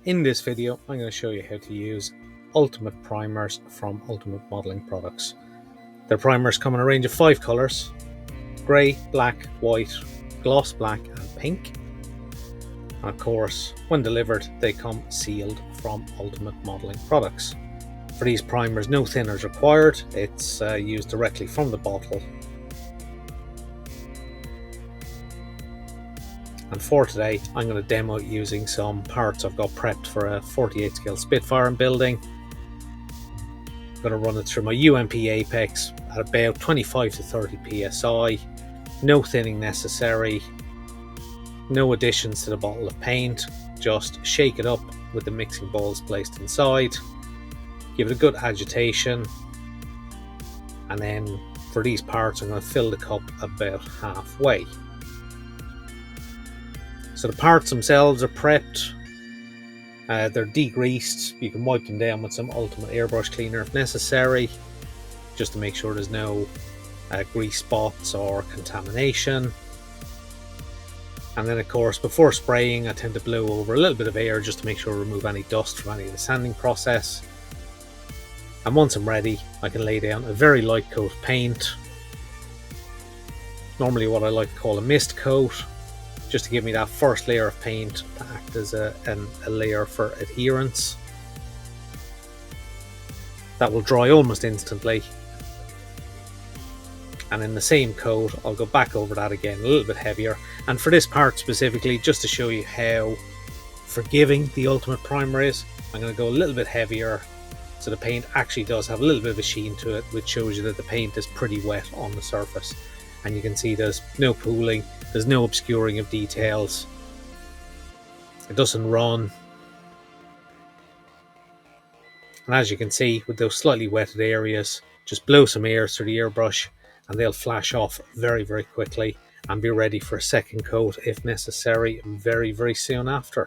In this video, I'm going to show you how to use Ultimate Primers from Ultimate Modeling Products. Their primers come in a range of 5 colours: grey, black, white, gloss black and pink. And of course, when delivered, they come sealed from Ultimate Modeling Products. For these primers, no thinner is required. It's used directly from the bottle. And for today, I'm going to demo it using some parts I've got prepped for a 48 scale Spitfire I'm building. I'm going to run it through my UMP Apex at about 25 to 30 psi. No thinning necessary. No additions to the bottle of paint. Just shake it up with the mixing bowls placed inside. Give it a good agitation. And then for these parts, I'm going to fill the cup about halfway. So the parts themselves are prepped, they're degreased. You can wipe them down with some Ultimate airbrush cleaner if necessary, just to make sure there's no grease spots or contamination. And then of course, before spraying, I tend to blow over a little bit of air just to make sure I remove any dust from any of the sanding process. And once I'm ready, I can lay down a very light coat of paint, normally what I like to call a mist coat, just to give me that first layer of paint to act as a layer for adherence. That will dry almost instantly. And in the same coat, I'll go back over that again, a little bit heavier. And for this part specifically, just to show you how forgiving the Ultimate Primer is, I'm going to go a little bit heavier, so the paint actually does have a little bit of a sheen to it, which shows you that the paint is pretty wet on the surface. And you can see there's no pooling, there's no obscuring of details, it doesn't run. And as you can see, with those slightly wetted areas, just blow some air through the airbrush and they'll flash off very, very quickly and be ready for a second coat if necessary very, very soon after.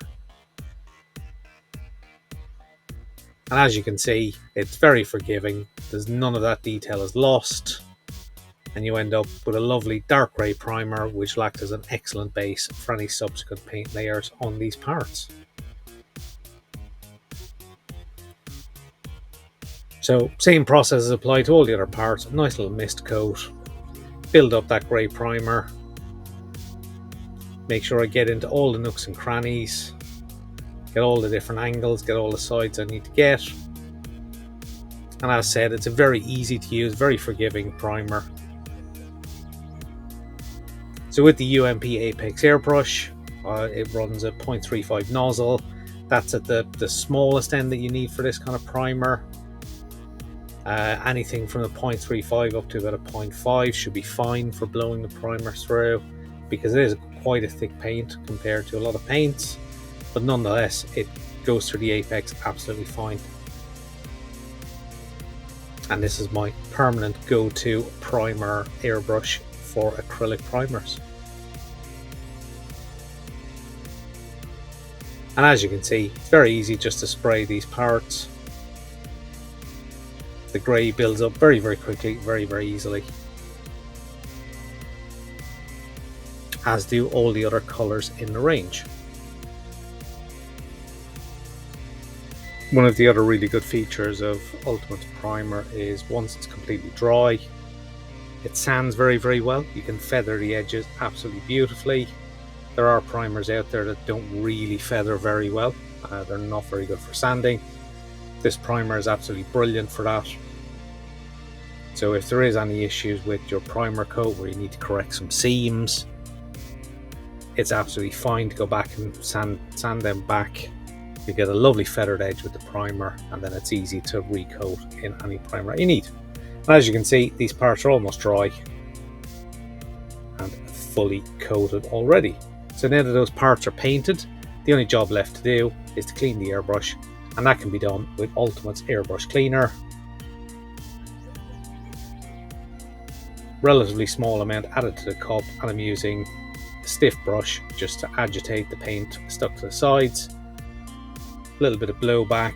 And as you can see, it's very forgiving, there's none of that detail is lost. And you end up with a lovely dark grey primer which will act as an excellent base for any subsequent paint layers on these parts. So same processes apply to all the other parts. Nice little mist coat, build up that grey primer, make sure I get into all the nooks and crannies, get all the different angles, get all the sides I need to get. And as I said, it's a very easy to use, very forgiving primer. So with the UMP Apex airbrush, it runs a 0.35 nozzle. That's at the smallest end that you need for this kind of primer. Anything from a 0.35 up to about a 0.5 should be fine for blowing the primer through, because it is quite a thick paint compared to a lot of paints. But nonetheless, it goes through the Apex absolutely fine. And this is my permanent go-to primer airbrush for acrylic primers. And as you can see, it's very easy just to spray these parts. The grey builds up very, very quickly, very, very easily, as do all the other colours in the range. One of the other really good features of Ultimate Primer is once it's completely dry, it sands very, very well. You can feather the edges absolutely beautifully. There are primers out there that don't really feather very well. They're not very good for sanding. This primer is absolutely brilliant for that. So if there is any issues with your primer coat where you need to correct some seams, it's absolutely fine to go back and sand them back. You get a lovely feathered edge with the primer, and then it's easy to recoat in any primer you need. And as you can see, these parts are almost dry and fully coated already. So now that those parts are painted, the only job left to do is to clean the airbrush, and that can be done with Ultimate's airbrush cleaner. Relatively small amount added to the cup, and I'm using a stiff brush just to agitate the paint stuck to the sides. A little bit of blowback,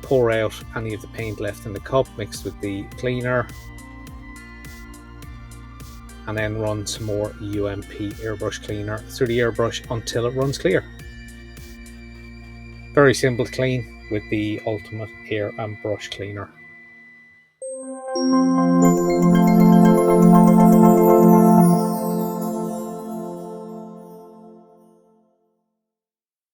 pour out any of the paint left in the cup mixed with the cleaner, and then run some more UMP airbrush cleaner through the airbrush until it runs clear. Very simple to clean with the ultimate air and brush cleaner.